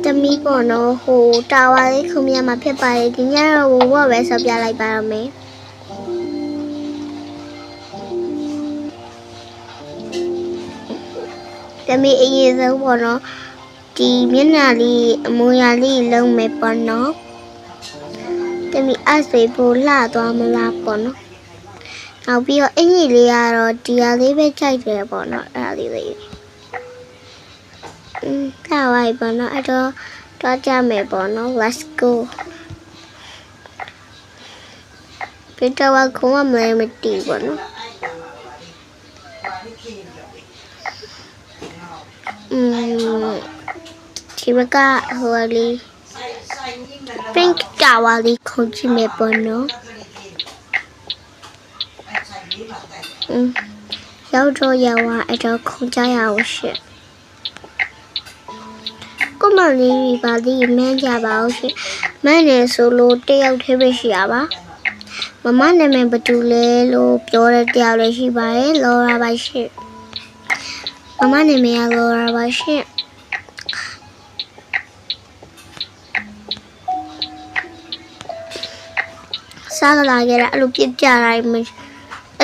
တမီးပေါ့နော်ဟိုတာဝါလေးခုံမြမှာဖြစ်ပါတယ်ဒီညတော့ဝပဲဆော့ပြလိုက်ပါတော့မယ်တမီးအရေးဆုံးပေါ့နော်ဒီမျက်နှာလေးအမူအရာလေးလုံးမယ်ပေါ့နော်တမီးအဆွေပိုလှသွားမလားပေါ့နော်နောက်ပြီးတော့အင်ကြီးလေးကတော့ဒီဟာလေးပဲကြိုက်တယ်ပေါ့နော်အဲ့ဒါလေးထားပါပေါ့နော်အဲ့တော့တော့ကြမယ်ပေါ့နော် let's go ပြတော့ခုံးမလဲမတီးပေါ့နော်ဒီဘကဟိုလေး pink ကဝါလေးခုံးကြည့်မယ်ပေါ့နော်ရောက်တော့ရောက်သွားအဲ့တော့ခုံးကြရအောင်ရှင်ကိုမလေးပါလေးမန်းကြပါဦးရှင်မန်းနေဆိုလို့တယောက်သေးပဲရှိရပါမမနာမည်ဘသူလဲလို့ပြောတဲ့တယောက်လည်းရှိပါတယ်လော်ရာပါရှင်မမနာမည်ကလော်ရာပါရှင်စားလာကြတာအဲ့လိုပြစ်ကြတာအဲ့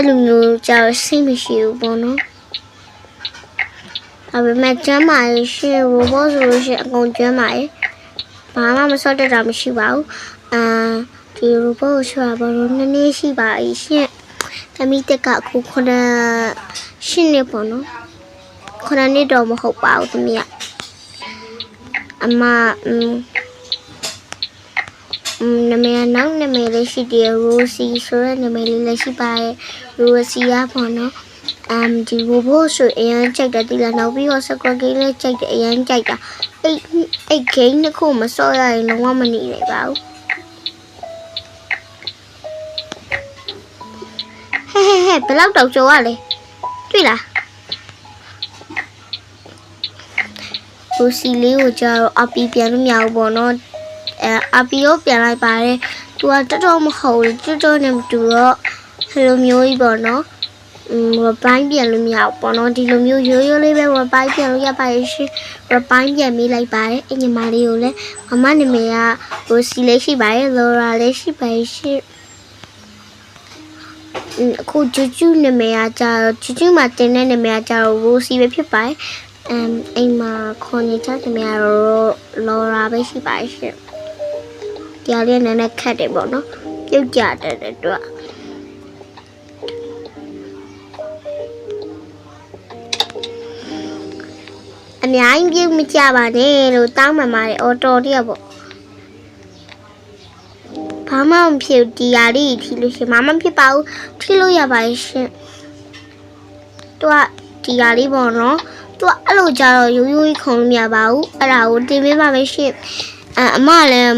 လိုမျိုးကြောက်စိတ်မရှိဘူးပေါ့နော်ဒါပေမဲ့ကျမ်းမာရေးရှင် robot ဆိုလို့ရှိရင်အကုန်ကျမ်းမာရေးဘာမှမစော့တတ်တာမရှိပါဘူးဒီ robot ကိုဆိုတာဘာလို့နည်းနည်းရှိပါရှင်တမီးတက်ကအခု9နှစ်ပေါ့နော်9နှစ်တော့မဟုတ်ပါဘူးသမီးကအမနာမည်နောက်နာမည်လေးရှိတယ် Rosie ဆိုတဲ့နာမည်လေးလည်းရှိပါတယ် Rosie ကပေါ့နော်ဒီ robot ဆိုအရင်ကြိုက်တယ်ဒီလားနောက်ပြီးတော့ squad game လေးကြိုက်တယ်အရင်ကြိုက်တာအဲ့ game တစ်ခုမစော့ရရင်လုံးဝမနေနိုင်ပါဘူးဟဲ့ဘယ်လောက်တော့ကြော်ရလဲတွေ့လား Rosie လေးကိုကြာတော့အပီပြန်လို့မရဘူးပေါ့နော်အပီကိုပြန်လိုက်ပါတယ်သူကတော်မဟုတ်ဘူးတော်နဲ့မတူတော့ဟလိုမျိုးကြီးပေါ့နော်ရပိုင်းပြန်လို့မရဘူးပေါ့နော်ဒီလိုမျိုးရိုးရိုးလေးပဲရပိုင်းပြန်လို့ရပါရဲ့ရှင်ရပိုင်းပြန်မိလိုက်ပါတယ်အညီမလေးကိုလည်းမမနာမည်ကကိုစီလေးရှိပါရဲ့လော်ရာလေးရှိပါရဲ့ရှင်အခုဂျူဂျူနာမည်ကကြာတော့ဂျူဂျူမှာတင်တဲ့နာမည်ကကြာတော့ရိုစီပဲဖြစ်ပါတယ်အိမ်မှာခေါ်နေကြတဲ့နာမည်ကတော့လော်ရာပဲရှိပါရဲ့ရှင်ဒီအလေးနည်းနည်းခက်တယ်ပေါ့နော်ပြုတ်ကြတယ်တော့အများကြီးပြုတ်မကြပါနဲ့လို့တောင်းပန်ပါတယ်အော်တော်တည်းပေါ့ဘာမှမဖြစ်ဒီဟာလေးထီလို့ရှင်ဘာမှမဖြစ်ပါဘူးထီလို့ရပါရှင်သူကဒီဟာလေးပေါ့နော်သူကအဲ့လိုကြတော့ရိုးရိုးကြီးခုံလို့မရပါဘူးအဲ့ဒါကိုတင်ပေးပါမယ်ရှင်အမလည်း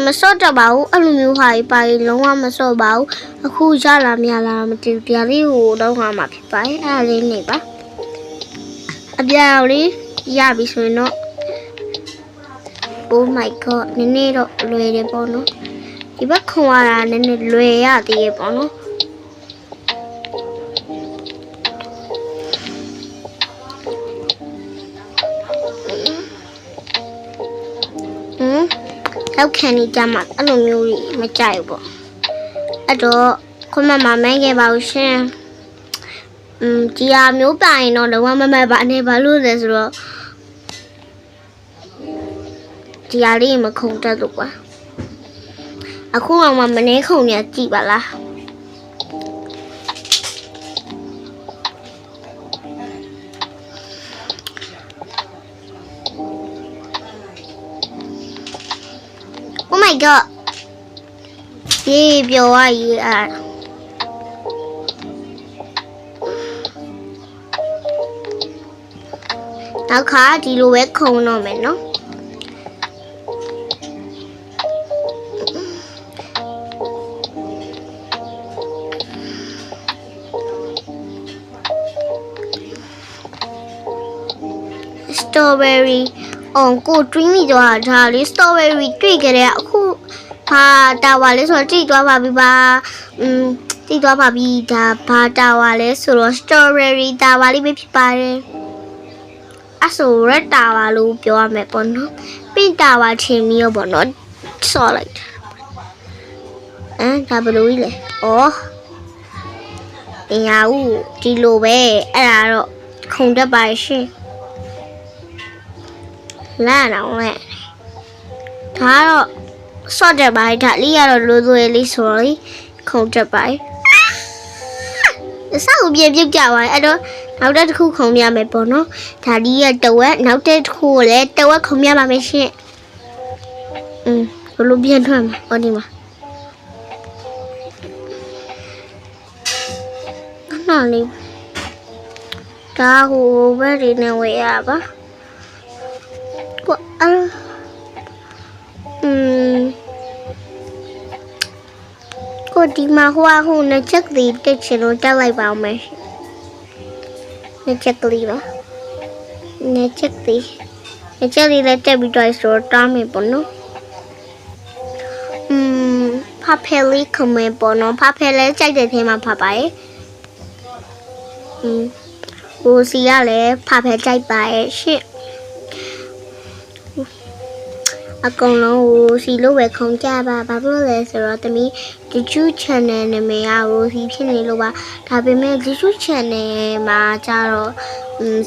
မစော့တော့ပါဘူးအဲ့လိုမျိုးဟာကြီးပါလုံးဝမစော့ပါဘူးအခုရလာမရလာမသိဘူးဒီဟာလေးကိုတော့မှဖြစ်ပါတယ်အဲ့ဒါလေးနေပါအပြောင်လေးရပြီဆိုရင်တော့ Oh my god နည်းနည်းတော့လွယ်တယ်ပေါ့နော်ဒီဘက်ခွန်ရတာနည်းနည်းလွယ်ရသေးရဲ့ပေါ့နော်လောက်ခံနေကြမှာအဲ့လိုမျိုးကြီးမကြိုက်ဘူးပေါ့အဲ့တော့ခွန်မမမိုင်းခဲ့ပါဦးရှင်ဒီဟာမျိုးပါရင်တော့လုံးဝမမှတ်ပါနဲ့ဘာလို့လဲဆိုတော့ဒီဟာလေးမခုံတတ်လို့ကွာအခုအောင်မနေခုံနေကြည့်ပါလားOh my god ရေပြောရရေနောက်ခါဒီလိုပဲခုံတော့မယ်နော်strawberry ကိုတွေးမိသွားတာလေ strawberry တွေ့ကြတဲ့အခုဘာတာဝါလဲဆိုတော့ကြည့်သွားပါပြီပါကြည့်သွားပါပြီဒါဘာတာဝါလဲဆိုတော့ strawberry တာဝါလေးပဲဖြစ်ပါတယ် အဆိုရက်တာပါလို့ပြောရမယ်ပေါ့နော်ပင့်တာပါချင်းမျိုးပေါ့နော်ဆော့လိုက်ဒါဘယ်လိုကြီးလဲအင်ယာဦးဒီလိုပဲအဲ့ဒါတော့ခုံတက်ပါရှင်လာတော့လေဒါတော့ဆော့တက်ပါဒါလေးရတော့လိုလိုလေးဆိုတော့ခုံတက်ပါအဆောက်ပြပြုတ်ကြပါအဲ့တော့နောက်တစ်ခုခုံရမယ်ပေါ့နော်ဒါလေးရတဝက်နောက်တစ်ခုကိုလည်းတဝက်ခုံရပါမယ်ရှင်ဘယ်လိုပြန်ထွက်မှာဟောဒီမှာခဏလေးဒါဟိုဘက်ဒီနဲ့ဝေးရပါကိုဒီမှာဟိုနှစ်ချက်လေးတက်ချင်လို့တက်လိုက်ပါအောင်မယ်နှစ်ချက်ကလေးပါနှစ်ချက်လေးလည်းတက်ပြီးတော့ဆိုတော့တားမယ်ပေါ့နော်ဖာဖဲလေးခမဲပေါ့နော်ဖာဖဲလေးကြိုက်တဲ့ထဲမှာဖာပါရဲ့ဟိုစီကလည်းဖာဖဲကြိုက်ပါရဲ့ရှင့်အကောင်လုံးကိုစီလို့ပဲခုံကြပါဘာလို့လဲဆိုတော့တမီး YouTube channel နာမည်ကဟိုစီဖြစ်နေလို့ပါဒါပေမဲ့ YouTube channel မှာကျတော့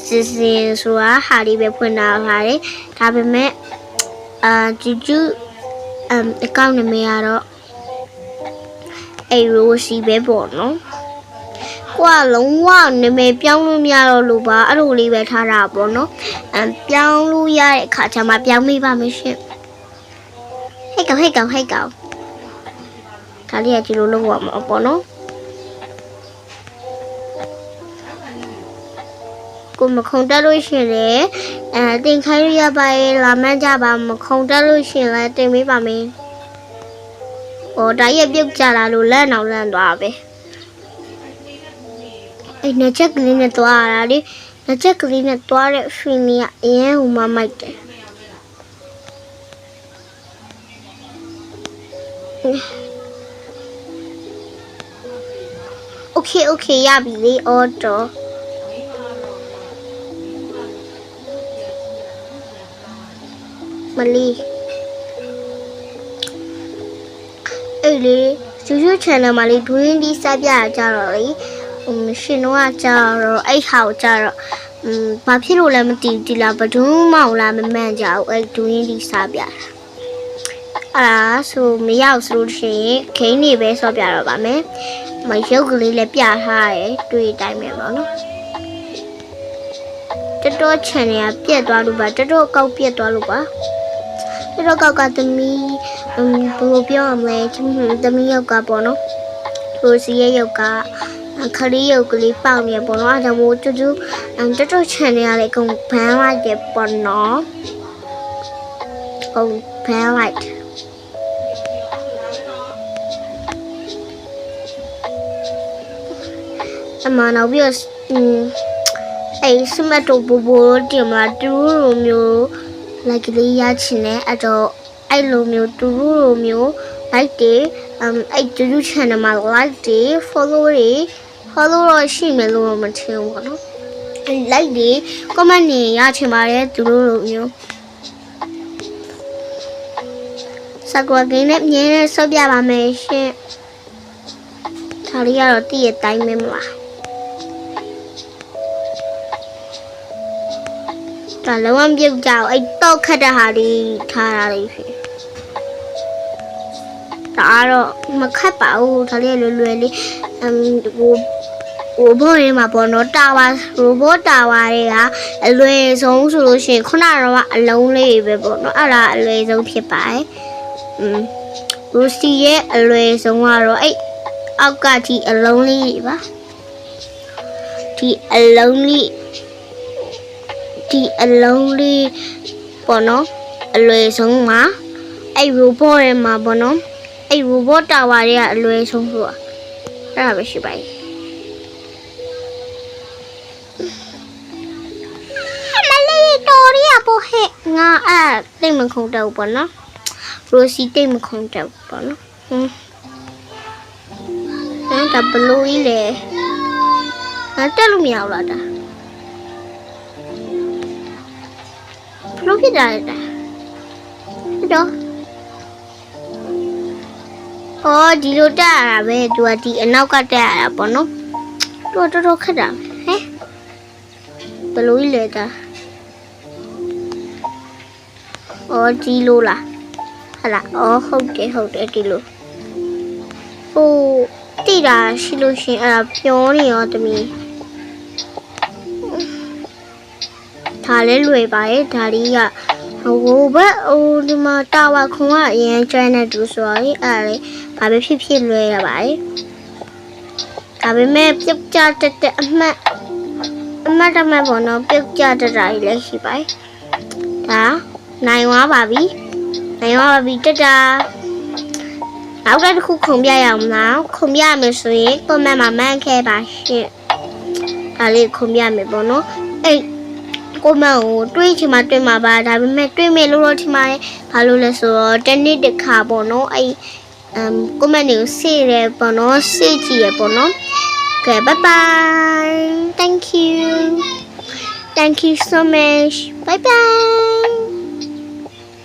စစ်ဆိုတာဟာလေးပဲဖွင့်တာပါတယ်ဒါပေမဲ့YouTube account နာမည်ကတော့ရိုစီပဲပေါ့နော်ကွာလုံးဝနာမည်ပြောင်းလို့မရတော့လို့ပါအဲ့လိုလေးပဲထားတာပေါ့နော်ပြောင်းလို့ရတဲ့အခါကျမှပြောင်းမိပါမယ်ရှင်ဟဲ့ကောင်ဒါလေးကဒီလိုလုပ်ရမှာပေါ့နော်ကိုမခုံတက်လို့ရှင်လေတင်ခိုင်းရပါရဲ့လာမကြပါမခုံတက်လို့ရှင်လဲတင်ပေးပါမယ်ဒါရဲ့ပြုတ်ကြလာလို့လက်အောင်လန့်သွားပဲအဲ့နှစ်ချက်ကလေးနဲ့သွားရတာလေနှစ်ချက်ကလေးနဲ့သွားတဲ့ရှင်ကြီးကအရင်ဟိုမှမိုက်တယ်โอเคရပြီလေအော်တော့မလီအဲ့လေYouTube channel မှာလေဒွင်းဒီစပြရကြတော့လေရှင်တော့ကြတော့အဲ့ဟာကိုကြတော့ဘာဖြစ်လို့လဲမသိဘူးဒီလားဘဒုံးမောင်လားမမှန်ကြဘူးအဲ့ဒွင်းဒီစပြတာအဲ့ဒါဆိုမရောက်ဆိုလို့ရှိရင်ခိန်းနေပဲဆော့ပြတော့ပါမယ်မရုပ်ကလေးလည်းပြထားရဲတွေ့တိုင်းပဲပေါ့နော်တော် channel ကပြက်သွားလို့ပါတော်ကောက်ပြက်သွားလို့ပါတော်ကောက်ကသမီးဘယ်လိုပြောရမလဲသမီးယောက်ကပေါ့နော်ရိုစီရဲ့ယောက်ကခလေးယောက်ကလေးပေါက်နေပေါ့နော်အဲဒါမို့တူတော် channel ကလည်းအကုန်ဘန်းလိုက်တယ်ပေါ့နော်ဘန်းလိုက်အမနောက်ပြီးအဲ့စမတ်တို့ဘူတင်မှာတူလိုမျိုးလိုက်ကလေးရချင်တယ်အဲ့တော့အဲ့လိုမျိုးတူလိုမျိုး like တွေအဲ့ YouTube channel မှာ like တွေ follow တော့ရှိမယ်လို့မထင်ဘူးပေါ့နော်အဲ့ like တွေ comment တွေရချင်ပါတယ်တူလိုမျိုးစကွာကင်းနဲ့မြင်းနဲ့ဆော့ပြပါမယ်ရှင်ဒါလေးကတော့တည့်ရဲ့တိုင်းပဲမလားဒါလုံးဝပြုတ်ကြအောင်အဲ့တော့ခတ်တဲ့ဟာလေးထားတာလေးဖြစ်ဒါတော့မခတ်ပါဘူးဒါလေးလွယ်လေးဟိုဘောရင်းမှာပေါ့နော်တာဝါရိုဘောတာဝါတွေကအလွယ်ဆုံးဆိုလို့ရှိရင်ခုနကတော့အလုံးလေးပဲပေါ့နော်အဲ့ဒါအလွယ်ဆုံးဖြစ်ပါတယ်ရိုစီရဲ့အလွယ်ဆုံးကတော့အဲ့အောက်ကဒီအလုံးလေးပါဒီအလုံးလေးပေါ့နော်အလွယ်ဆုံးမှာအဲ့ robot ရဲ့မှာပေါ့နော်အဲ့ robot tower တွေကအလွယ်ဆုံးဆိုတာအဲ့ဒါပဲရှိပါရဲ့မလေးတော်ရပေါ့ဟဲ့ငါအဲ့တိတ်မခုံတော့ပေါ့နော်ရိုစီတိတ်မခုံတော့ပေါ့နော်ဒါဘလို့ကြီးလေတက်လို့မရဘူးလားဒါ လို့ဖြစ်တာလဲတော့အော်ဒီလိုတက်ရတာပဲသူကဒီအနောက်ကတက်ရတာပေါ့နော်သူကတော်တော်ခက်တာဟဲ့ဘယ်လိုကြီးလဲတာအော်ဒီလိုလားဟာလားအော်ဟုတ်တယ်ဒီလိုဟိုတိတာရှိလို့ရှင်အဲ့ဒါပြောနေရောတမီးဒါလည်းလွယ်ပါရဲ့ဒါလေးကဟိုဘက်ဟိုဒီမှာတာဝါခွန်ကအရင်ကျွမ်းနေတူဆိုတော့အဲ့ဒါလေးဘာပဲဖြစ်လွယ်ရပါရဲ့ဒါပေမဲ့ပြုတ်ကြတဲ့အမှတ်တမတ်ပေါ့နော်ပြုတ်ကြတတာကြီးလည်းရှိပါတယ်ဒါနိုင်သွားပါပြီတက်တာနောက်တစ်ခုခုံပြရအောင်လားခုံပြမယ်ဆိုရင်ကွန်မန့်မှာမှန်းခဲ့ပါရှင်ဒါလေးခုံပြမယ်ပေါ့နော်အဲ့ကိုမန့်ကိုတွေးချင်မှတွေးမှာပါဒါပေမဲ့တွေးမယ်လို့တော့ထင်ပါတယ်ဘာလို့လဲဆိုတော့တနေ့တစ်ခါပေါ့နော်အဲ့ကိုမန့်ကိုစေ့တယ်ပေါ့နော်စေ့ကြည့်ရပေါ့နော်ကဲ bye bye thank you so much bye bye